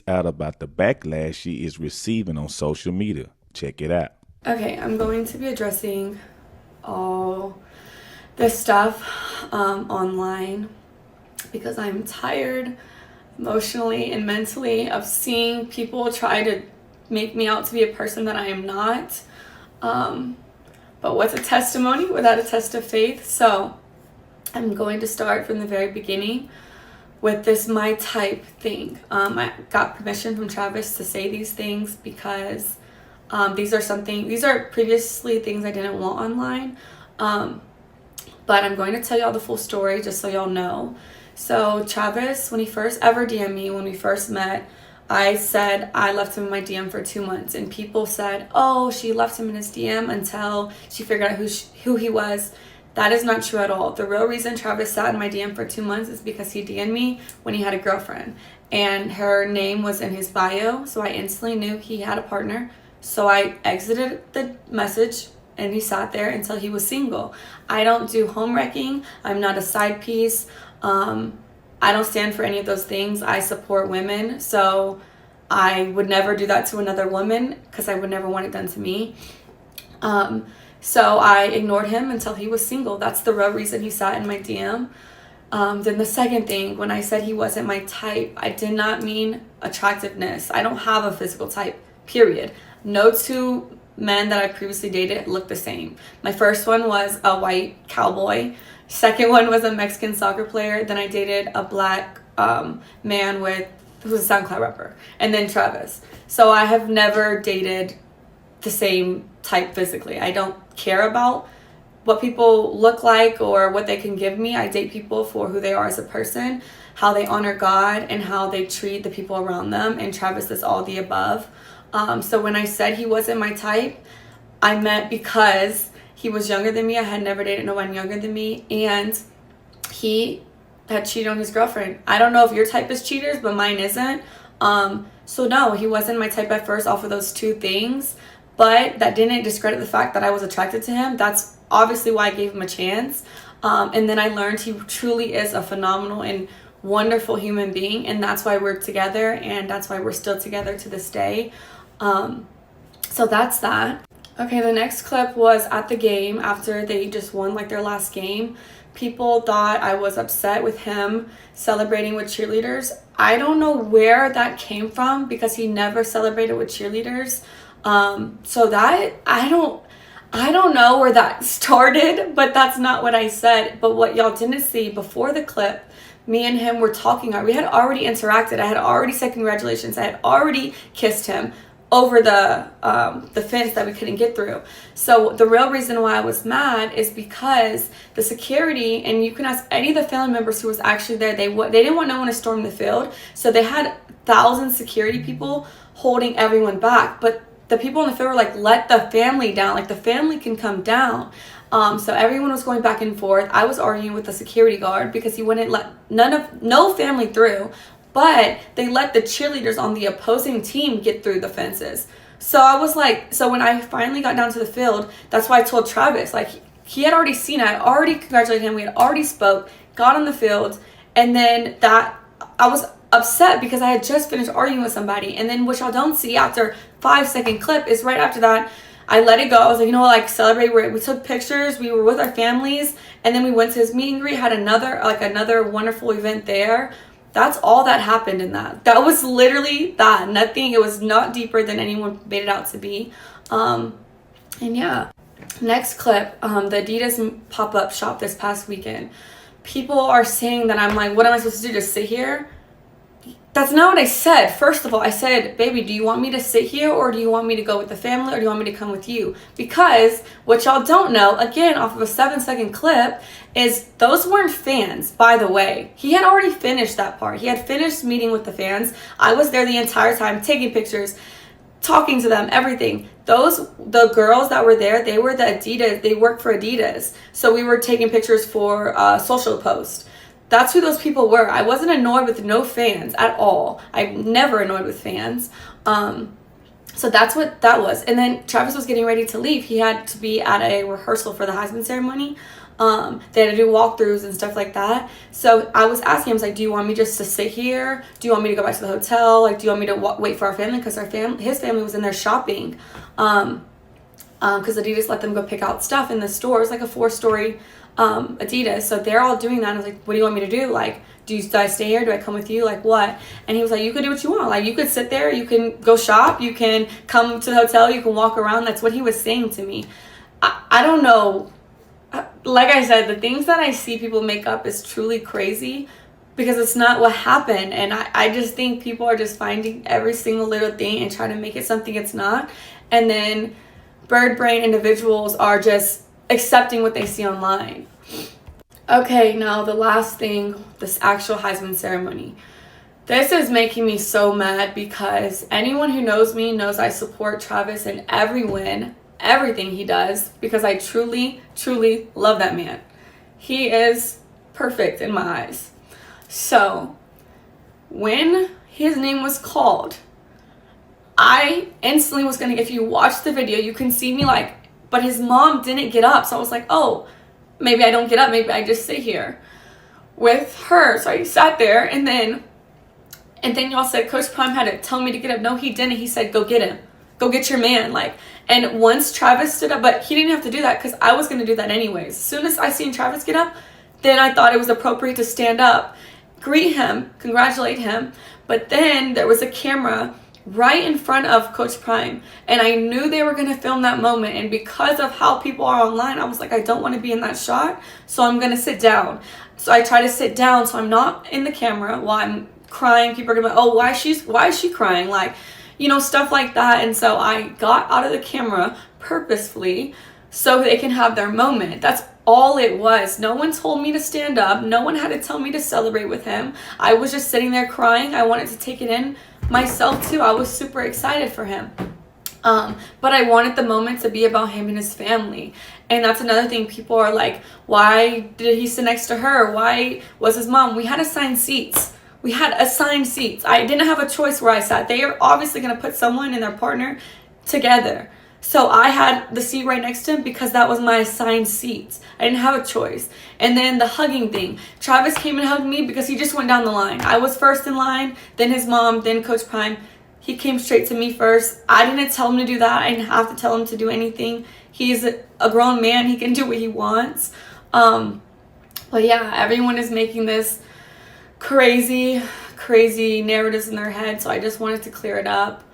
out about the backlash she is receiving on social media. Check it out. Okay, I'm going to be addressing all this stuff online because I'm tired emotionally and mentally of seeing people try to make me out to be a person that I am not. But what's a testimony without a test of faith? So I'm going to start from the very beginning with this my type thing. I got permission from Travis to say these things because these are previously things I didn't want online. But I'm going to tell y'all the full story just so y'all know. So Travis, when he first ever DM'd me, when we first met, I said I left him in my DM for 2 months, and people said, oh, she left him in his DM until she figured out who he was. That is not true at all. The real reason Travis sat in my DM for 2 months is because he DM'd me when he had a girlfriend, and her name was in his bio, so I instantly knew he had a partner. So I exited the message, and he sat there until he was single. I don't do home wrecking. I'm not a side piece. I don't stand for any of those things. I support women, so I would never do that to another woman because I would never want it done to me. So I ignored him until he was single. That's the real reason he sat in my DM. Then the second thing, when I said he wasn't my type, I did not mean attractiveness. I don't have a physical type, period. No two men that I previously dated looked the same. My first one was a white cowboy. Second one was a Mexican soccer player. Then I dated a black man who was a SoundCloud rapper. And then Travis. So I have never dated the same type physically. I don't care about what people look like or what they can give me. I date people for who they are as a person, how they honor God, and how they treat the people around them. And Travis is all the above. So when I said he wasn't my type, I meant because he was younger than me. I had never dated no one younger than me, and he had cheated on his girlfriend. I don't know if your type is cheaters, but mine isn't. So no, he wasn't my type at first off of those two things, but that didn't discredit the fact that I was attracted to him. That's obviously why I gave him a chance. And then I learned he truly is a phenomenal and wonderful human being, and that's why we're together, and that's why we're still together to this day. So that's that. Okay, the next clip was at the game after they just won like their last game. People thought I was upset with him celebrating with cheerleaders. I don't know where that came from because he never celebrated with cheerleaders. So that I don't know where that started, but that's not what I said. But what y'all didn't see before the clip, me and him were talking. We had already interacted. I had already said congratulations. I had already kissed him over the fence that we couldn't get through. So the real reason why I was mad is because the security, and you can ask any of the family members who was actually there, they didn't want no one to storm the field, so they had 1,000 security people holding everyone back. But the people in the field were like, let the family down, like the family can come down. So everyone was going back and forth. I was arguing with the security guard because he wouldn't let no family through, but they let the cheerleaders on the opposing team get through the fences. So I was like, so when I finally got down to the field, that's why I told Travis, like, he had already seen it. I had already congratulated him. We had already spoke, got on the field, and then I was upset because I had just finished arguing with somebody. And then what y'all don't see after 5-second clip is right after that, I let it go. I was like, you know what, like, celebrate. We took pictures. We were with our families, and then we went to his meet and greet, had another wonderful event there. That's all that happened in that. That was literally that. Nothing. It was not deeper than anyone made it out to be. And yeah. Next clip, the Adidas pop-up shop this past weekend. People are saying that I'm like, what am I supposed to do? Just sit here? That's not what I said. First of all, I said, baby, do you want me to sit here, or do you want me to go with the family, or do you want me to come with you? Because what y'all don't know, again, off of a 7-second clip, is those weren't fans, by the way. He had already finished that part. He had finished meeting with the fans. I was there the entire time, taking pictures, talking to them, everything. The girls that were there, they were the Adidas, they worked for Adidas. So we were taking pictures for social posts. That's who those people were. I wasn't annoyed with no fans at all. I'm never annoyed with fans. So that's what that was. And then Travis was getting ready to leave. He had to be at a rehearsal for the Heisman ceremony. They had to do walkthroughs and stuff like that. So I was asking him, I was like, do you want me just to sit here? Do you want me to go back to the hotel? Like, do you want me to wait for our family? Because his family was in there shopping. Because Adidas let them go pick out stuff in the store. It's like a 4-story Adidas. So they're all doing that. I was like, what do you want me to do? Like, do I stay here? Do I come with you? Like, what? And he was like, you could do what you want. Like, you could sit there. You can go shop. You can come to the hotel. You can walk around. That's what he was saying to me. I don't know. Like I said, the things that I see people make up is truly crazy because it's not what happened. And I just think people are just finding every single little thing and trying to make it something it's not. And then bird brain individuals are just accepting what they see online. Okay, now the last thing, this actual Heisman ceremony. This is making me so mad because anyone who knows me knows I support Travis in every win, everything he does, because I truly, truly love that man. He is perfect in my eyes. So, when his name was called, I instantly was gonna, if you watch the video, you can see me like, but his mom didn't get up. So I was like, oh, maybe I don't get up. Maybe I just sit here with her. So I sat there and then y'all said Coach Prime had to tell me to get up. No, he didn't. He said, go get him. Go get your man. Like, and once Travis stood up, but he didn't have to do that because I was going to do that anyways. As soon as I seen Travis get up, then I thought it was appropriate to stand up, greet him, congratulate him. But then there was a camera right in front of Coach Prime, and I knew they were going to film that moment, and because of how people are online, I was like, I don't want to be in that shot, so I'm going to sit down. So I try to sit down so I'm not in the camera while I'm crying. People are going to be like, oh, why is she crying? Like, you know, stuff like that. And so I got out of the camera purposefully so they can have their moment. That's all it was. No one told me to stand up. No one had to tell me to celebrate with him. I was just sitting there crying. I wanted to take it in myself too. I was super excited for him. But I wanted the moment to be about him and his family. And that's another thing. People are like, why did he sit next to her? Why was his mom? We had assigned seats. I didn't have a choice where I sat. They are obviously going to put someone and their partner together. So I had the seat right next to him because that was my assigned seats. I didn't have a choice. And then the hugging thing. Travis came and hugged me because he just went down the line. I was first in line, then his mom, then Coach Prime. He came straight to me first. I didn't tell him to do that. I didn't have to tell him to do anything. He's a grown man. He can do what he wants. But yeah, everyone is making this crazy narratives in their head. So I just wanted to clear it up.